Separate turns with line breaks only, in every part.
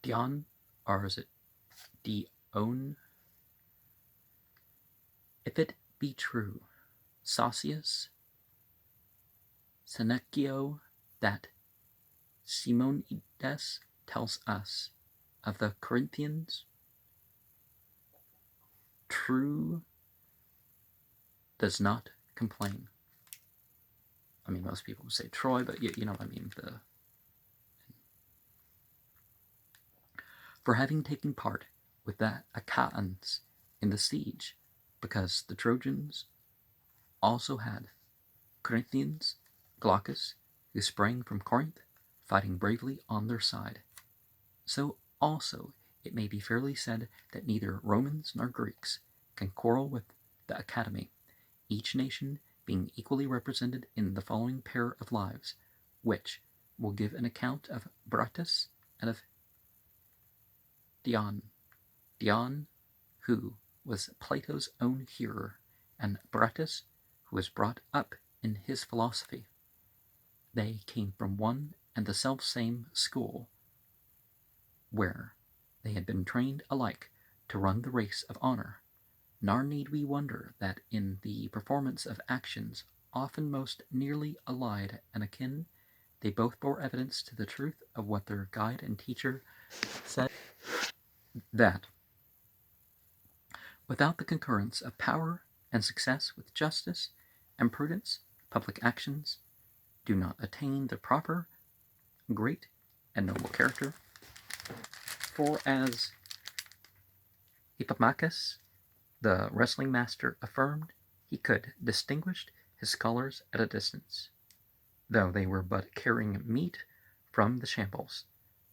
Dion, or is it Dion? If it be true, Saucius Senecio, that Simonides tells us of the Corinthians, true does not complain. I mean, most people would say Troy, but you know what I mean. For having taken part with the Achaeans in the siege, because the Trojans also had Corinthians, Glaucus, who sprang from Corinth, fighting bravely on their side. So also it may be fairly said that neither Romans nor Greeks can quarrel with the Academy, each nation being equally represented in the following pair of lives, which will give an account of Brutus and of Dion. Dion, who was Plato's own hearer, and Brutus, who was brought up in his philosophy. They came from one and the self-same school, where they had been trained alike to run the race of honor, nor need we wonder that in the performance of actions often most nearly allied and akin, they both bore evidence to the truth of what their guide and teacher said, that without the concurrence of power and success with justice and prudence, public actions do not attain the proper, great, and noble character. For as Hippomachus, the wrestling master, affirmed, he could distinguish his scholars at a distance, though they were but carrying meat from the shambles.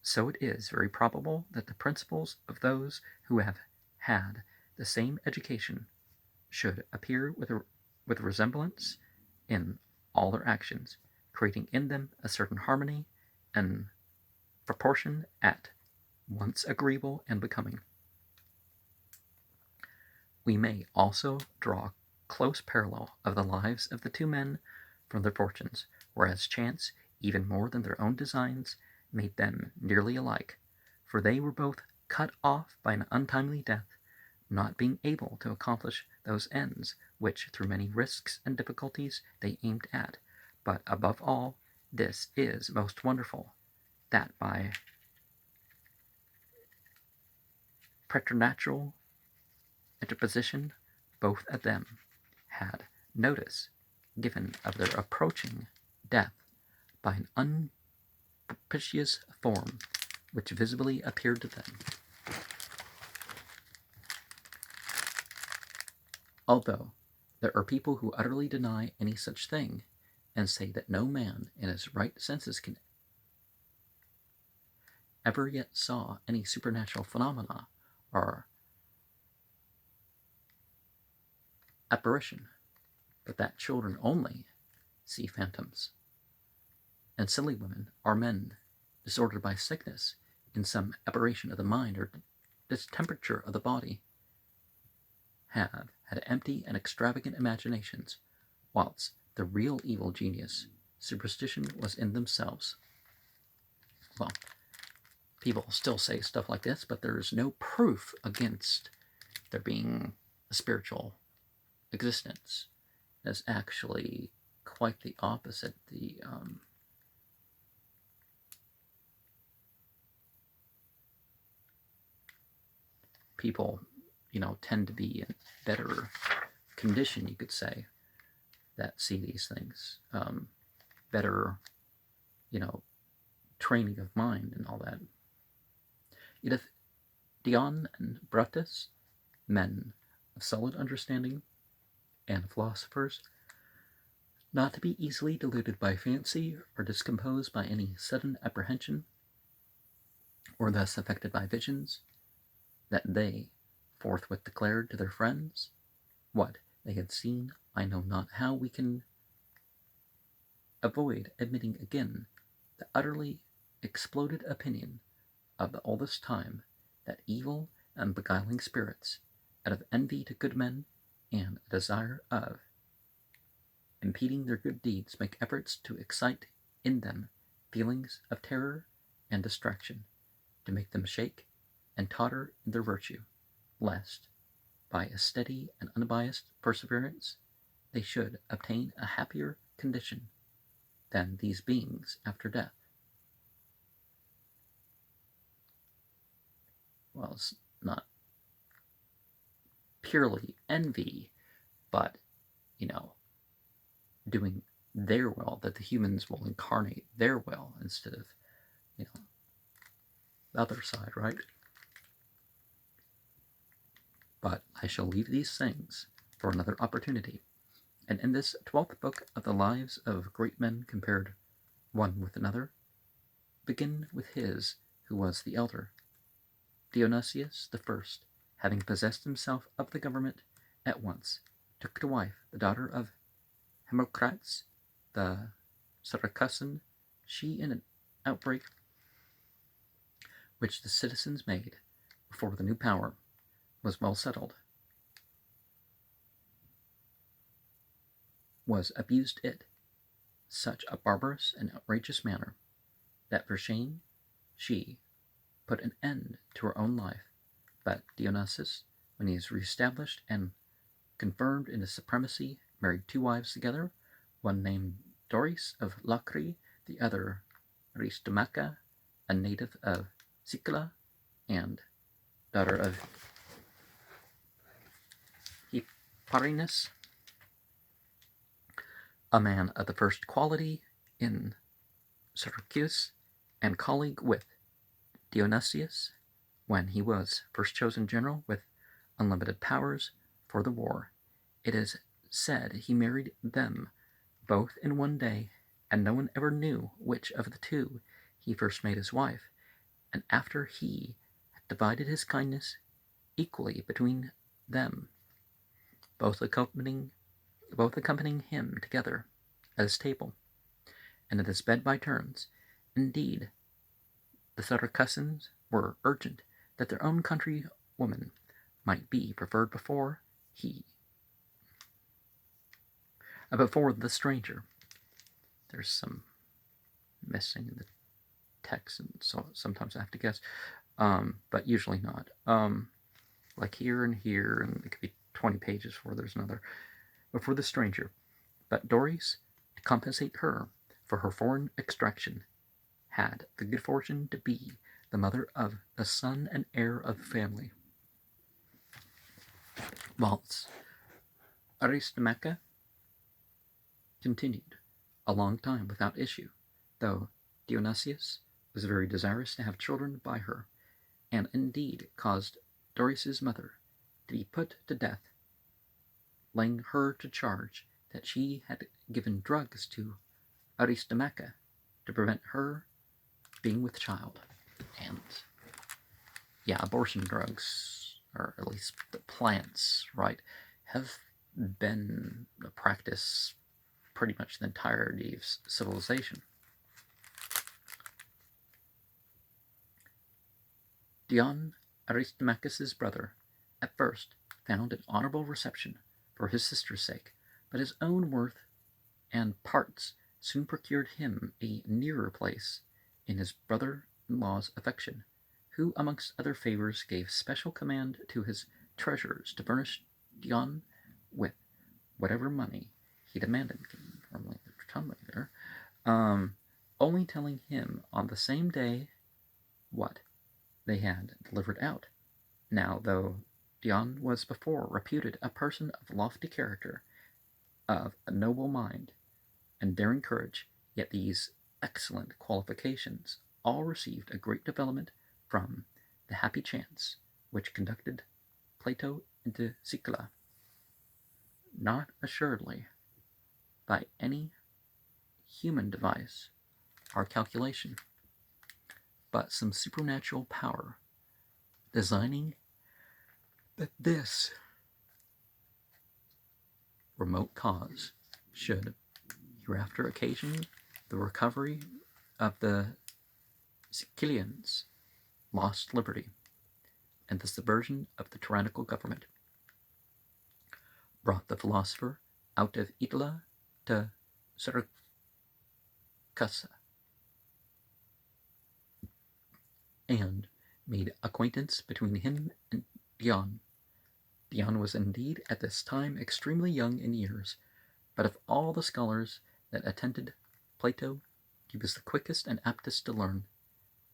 So it is very probable that the principles of those who have had the same education should appear with resemblance in all their actions, creating in them a certain harmony and proportion at once agreeable and becoming. We may also draw close parallel of the lives of the two men from their fortunes, whereas chance, even more than their own designs, made them nearly alike, for they were both cut off by an untimely death, not being able to accomplish those ends which through many risks and difficulties they aimed at. But above all, this is most wonderful, that by preternatural interposition both of them had notice given of their approaching death by an unpropitious form which visibly appeared to them. Although there are people who utterly deny any such thing, and say that no man in his right senses can ever yet saw any supernatural phenomena or apparition, but that children only see phantoms, and silly women or men disordered by sickness in some aberration of the mind or distemperature of the body have had empty and extravagant imaginations, whilst the real evil genius, superstition, was in themselves. Well, people still say stuff like this, but there is no proof against there being a spiritual existence. It's actually quite the opposite. The people, tend to be in better condition, you could say, that see these things. Better, training of mind and all that. Yet if Dion and Brutus, men of solid understanding and philosophers, not to be easily deluded by fancy or discomposed by any sudden apprehension, or thus affected by visions, that they forthwith declared to their friends what they had seen, I know not how we can avoid admitting again the utterly exploded opinion of the oldest time, that evil and beguiling spirits, out of envy to good men and a desire of impeding their good deeds, make efforts to excite in them feelings of terror and distraction, to make them shake and totter in their virtue, lest, by a steady and unbiased perseverance, they should obtain a happier condition than these beings after death. Well, it's not purely envy, but, doing their will, that the humans will incarnate their will instead of, the other side, right? But I shall leave these things for another opportunity, and in this 12th book of the lives of great men compared one with another, begin with his who was the elder. Dionysius the first, having possessed himself of the government, at once took to wife the daughter of Hermocrates the Syracusan, she in an outbreak which the citizens made before the new power was well settled, was abused it such a barbarous and outrageous manner that for shame she put an end to her own life. But Dionysus, when he is reestablished and confirmed in his supremacy, married 2 wives together, one named Doris of Locri, the other Aristomacha, a native of Sicula, and daughter of Hipparinus, a man of the first quality in Syracuse, and colleague with Dionysius when he was first chosen general with unlimited powers for the war. It is said he married them both in one day, and no one ever knew which of the 2 he first made his wife, and after he had divided his kindness equally between them, both accompanying him together at his table and at his bed by turns. Indeed, the Syracusans were urgent that their own country woman might be preferred before the stranger. There's some missing in the text, and so sometimes I have to guess, but usually not. Like here, and it could be 20 pages before there's another. Before the stranger. But Doris, to compensate her for her foreign extraction, had the good fortune to be the mother of the son and heir of the family. Whilst Aristomacha continued a long time without issue, though Dionysius was very desirous to have children by her, and indeed caused Doris's mother to be put to death, laying her to charge that she had given drugs to Aristomacha to prevent her being with child. And abortion drugs, or at least the plants, right, have been a practice pretty much the entirety of civilization. Dion, Aristomachus's brother, at first found an honorable reception for his sister's sake, but his own worth and parts soon procured him a nearer place in his brother-in-law's affection, who, amongst other favors, gave special command to his treasurers to furnish Dion with whatever money he demanded, only telling him on the same day what they had delivered out. Now, though Dion was before reputed a person of lofty character, of a noble mind, and daring courage, yet these excellent qualifications all received a great development from the happy chance which conducted Plato into Sicula, not assuredly by any human device or calculation, but some supernatural power designing that this remote cause should hereafter occasion the recovery of the Sicilians' lost liberty and the subversion of the tyrannical government, brought the philosopher out of Italy to Syracuse, and made acquaintance between him and Dion. Dion was indeed at this time extremely young in years, but of all the scholars that attended Plato, he was the quickest and aptest to learn,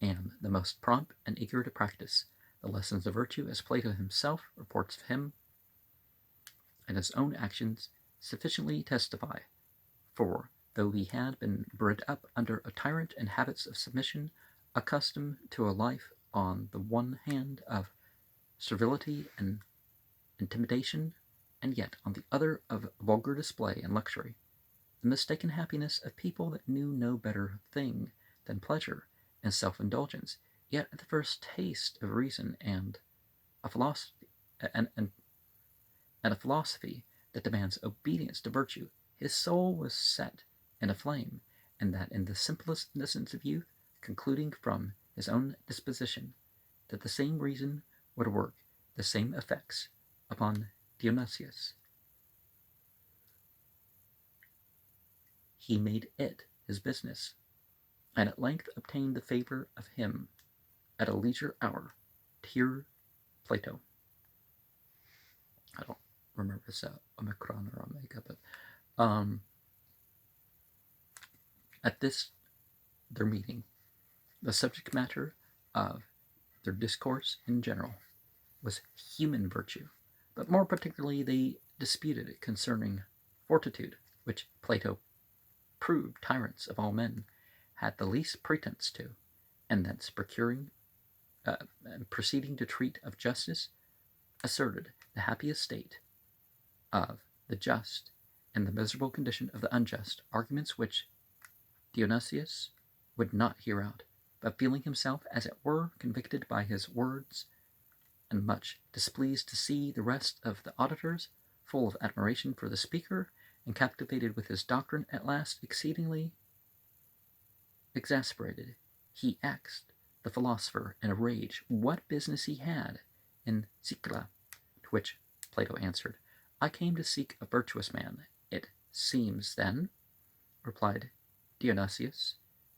and the most prompt and eager to practice the lessons of virtue, as Plato himself reports of him, and his own actions sufficiently testify. For though he had been bred up under a tyrant and habits of submission, accustomed to a life on the one hand of servility and intimidation, and yet on the other of vulgar display and luxury, the mistaken happiness of people that knew no better thing than pleasure and self-indulgence, yet at the first taste of reason and a philosophy and a philosophy that demands obedience to virtue, his soul was set in a flame, and that in the simplest innocence of youth, concluding from his own disposition that the same reason would work the same effects upon Dionysius, he made it his business, and at length obtained the favor of him at a leisure hour to hear Plato. I don't remember if it's Omicron or Omega, but at their meeting, the subject matter of their discourse in general was human virtue, but more particularly they disputed concerning fortitude, which Plato proved tyrants of all men had the least pretence to, and thence proceeding to treat of justice, asserted the happy estate of the just and the miserable condition of the unjust, arguments which Dionysius would not hear out, but feeling himself, as it were, convicted by his words, and much displeased to see the rest of the auditors full of admiration for the speaker, and captivated with his doctrine, at last exceedingly exasperated, he asked the philosopher in a rage what business he had in Sicula, to which Plato answered, I came to seek a virtuous man. It seems, then, replied Dionysius,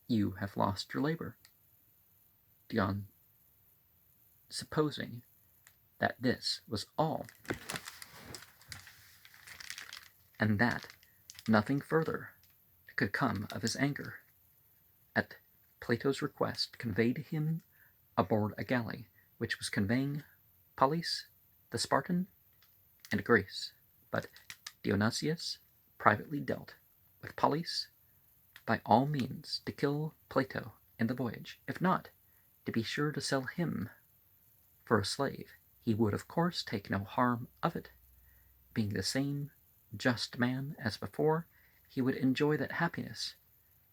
you have lost your labor. Dion, supposing that this was all, and that nothing further could come of his anger, at Plato's request conveyed him aboard a galley which was conveying Polys the Spartan and Greece. But Dionysius privately dealt with Polys by all means to kill Plato in the voyage, if not, to be sure to sell him for a slave. He would of course take no harm of it, being the same just man as before. He would enjoy that happiness,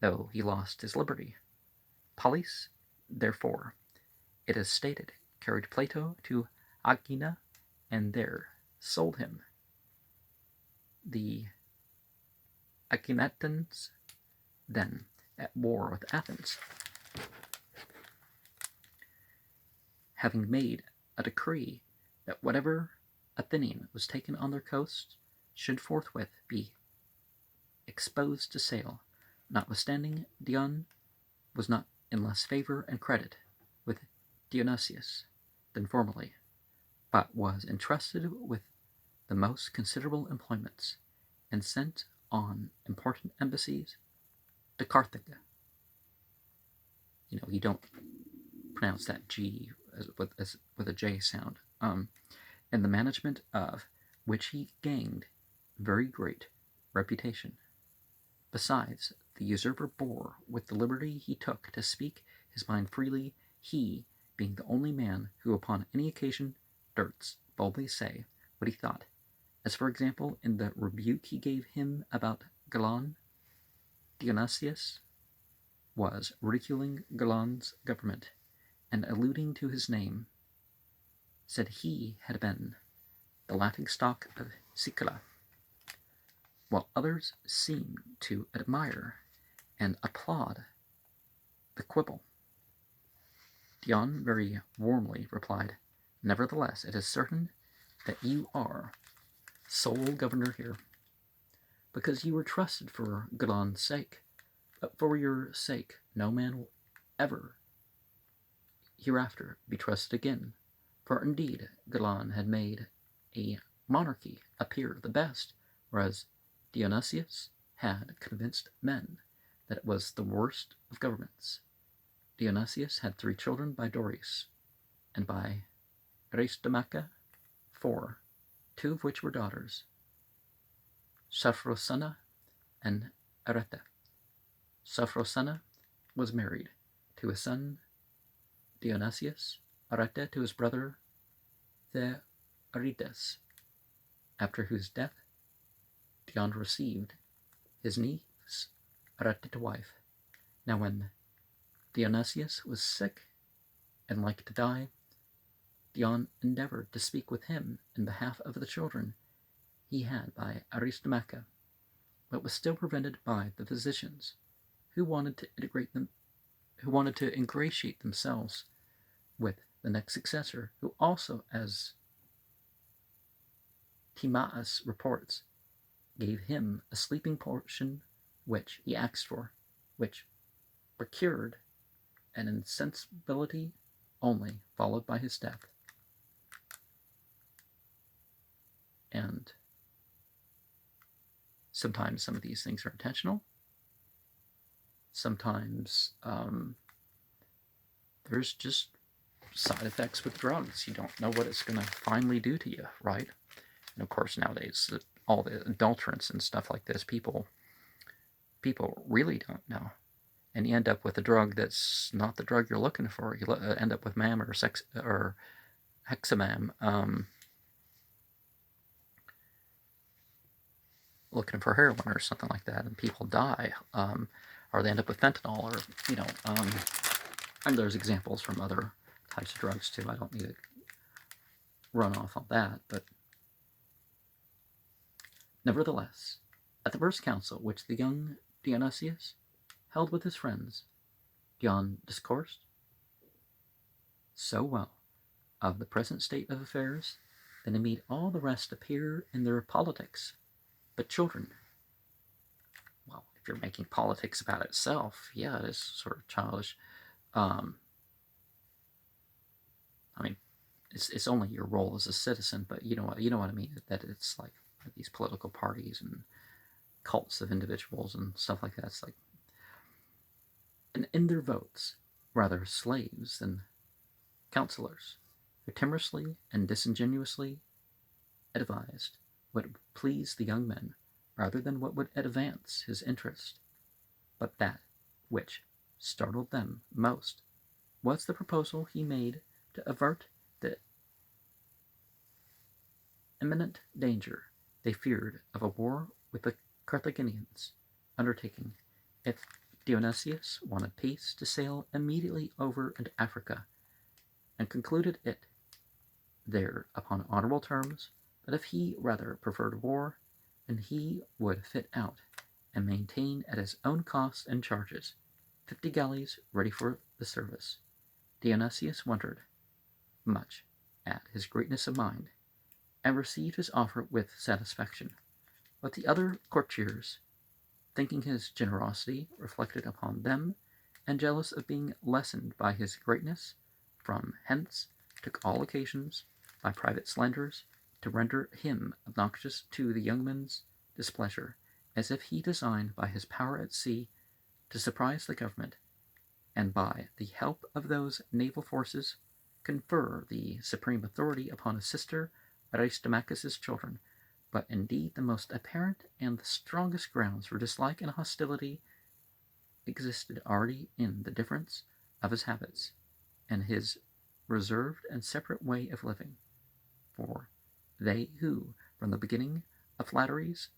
though he lost his liberty. Polys, therefore, it is stated, carried Plato to Aegina, and there sold him. The Aeginetans, then at war with Athens, having made a decree that whatever Athenian was taken on their coast should forthwith be exposed to sale, notwithstanding Dion was not in less favor and credit with Dionysius than formerly, but was entrusted with the most considerable employments, and sent on important embassies to Carthage. You don't pronounce that G with a J sound. In the management of which he gained very great reputation. Besides, the usurper bore with the liberty he took to speak his mind freely, he being the only man who upon any occasion durst boldly say what he thought, as for example in the rebuke he gave him about Galon. Dionysius was ridiculing Galon's government, and alluding to his name, said he had been the laughing-stock of Sicula, while others seemed to admire and applaud the quibble. Dion very warmly replied, nevertheless, it is certain that you are sole governor here, because you were trusted for Galon's sake, but for your sake no man will ever hereafter be trusted again, for indeed Galon had made a monarchy appear the best, whereas Dionysius had convinced men that it was the worst of governments. Dionysius had 3 children by Doris, and by Aristomacha 4, 2 of which were daughters, Saphrosana and Arete. Saphrosana was married to his son Dionysius, Arete to his brother Thearides, after whose death Dion received his niece Arete to wife. Now when Dionysius was sick and like to die, Dion endeavored to speak with him in behalf of the children he had by Aristomacha, but was still prevented by the physicians, who wanted to ingratiate themselves with the next successor, who also, as Timaeus reports, gave him a sleeping portion which he asked for, which procured an insensibility only, followed by his death. And sometimes some of these things are intentional. Sometimes there's just side effects with drugs. You don't know what it's going to finally do to you, right? And of course, nowadays, all the adulterants and stuff like this, people really don't know. And you end up with a drug that's not the drug you're looking for. You end up with MAM or hexamam, looking for heroin or something like that, and people die, or they end up with fentanyl, or and there's examples from other types of drugs too. I don't need to run off on that, but nevertheless, at the first council which the young Dionysius held with his friends, Dion discoursed so well of the present state of affairs that he made all the rest appear in their politics. But children, well, if you're making politics about itself, yeah, it is sort of childish. I mean, it's only your role as a citizen, but you know what I mean. That it's like these political parties and cults of individuals and stuff like that. It's like, and in their votes, rather slaves than counselors, who timorously and disingenuously advised what would please the young men rather than what would advance his interest. But that which startled them most was the proposal he made to avert the imminent danger they feared of a war with the Carthaginians, undertaking, if Dionysius wanted peace, to sail immediately over into Africa, and concluded it there upon honorable terms, but if he rather preferred war, then he would fit out and maintain at his own cost and charges 50 galleys ready for the service. Dionysius wondered much at his greatness of mind, and received his offer with satisfaction. But the other courtiers, thinking his generosity reflected upon them, and jealous of being lessened by his greatness, from hence took all occasions, by private slanders, to render him obnoxious to the young men's displeasure, as if he designed by his power at sea to surprise the government, and by the help of those naval forces confer the supreme authority upon his sister Aristomachus's children. But indeed the most apparent and the strongest grounds for dislike and hostility existed already in the difference of his habits, and his reserved and separate way of living. For they who, from the beginning of flatteries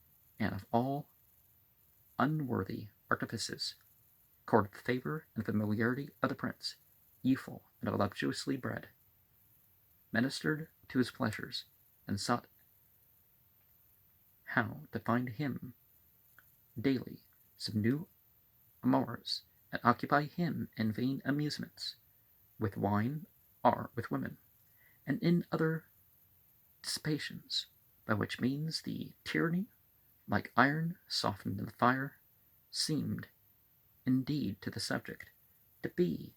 and of all unworthy artifices, courted the favor and familiarity of the prince, youthful and voluptuously bred, ministered to his pleasures, and sought how to find him daily some new amours, and occupy him in vain amusements, with wine or with women, and in other dissipations, by which means the tyranny, like iron softened in the fire, seemed, indeed, to the subject, to be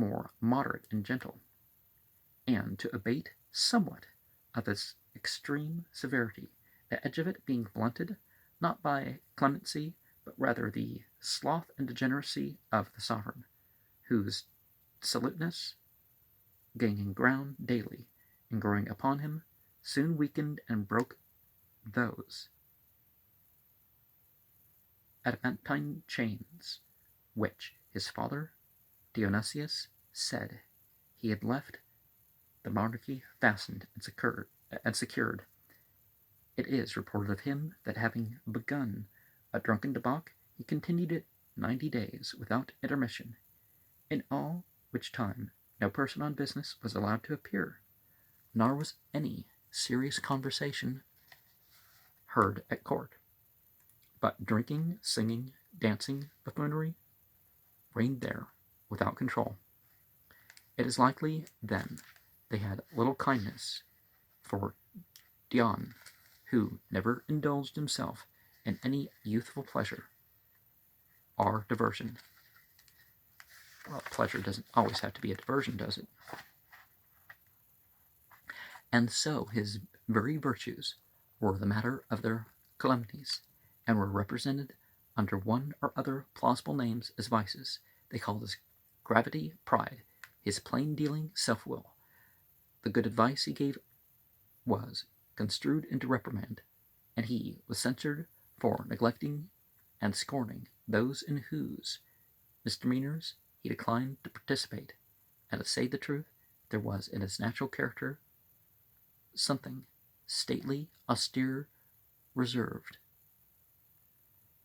more moderate and gentle, and to abate somewhat of its extreme severity, the edge of it being blunted, not by clemency, but rather the sloth and degeneracy of the sovereign, whose disoluteness, gaining ground daily, and growing upon him, soon weakened and broke those adamantine chains which his father Dionysius said he had left the monarchy fastened and secured. It is reported of him that having begun a drunken debauch, he continued it 90 days without intermission, in all which time no person on business was allowed to appear, nor was any serious conversation heard at court, but drinking, singing, dancing, buffoonery reigned there without control. It is likely, then, they had little kindness for Dion, who never indulged himself in any youthful pleasure or diversion. Well, pleasure doesn't always have to be a diversion, does it? And so his very virtues were the matter of their calamities, and were represented under one or other plausible names as vices. They called his gravity pride, his plain dealing self-will. The good advice he gave was construed into reprimand, and he was censured for neglecting and scorning those in whose misdemeanors he declined to participate. And to say the truth, there was in his natural character something stately, austere, reserved,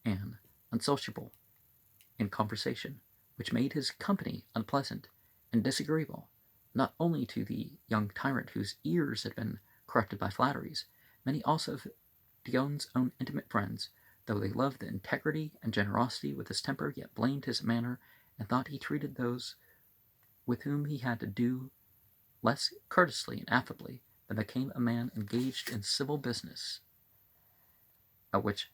and unsociable in conversation, which made his company unpleasant and disagreeable, not only to the young tyrant whose ears had been corrupted by flatteries. Many also of Dion's own intimate friends, though they loved the integrity and generosity with his temper, yet blamed his manner, and thought he treated those with whom he had to do less courteously and affably than became a man engaged in civil business, of which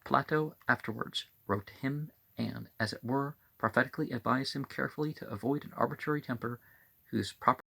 Plato afterwards wrote to him, and, as it were, prophetically advised him carefully to avoid an arbitrary temper whose proper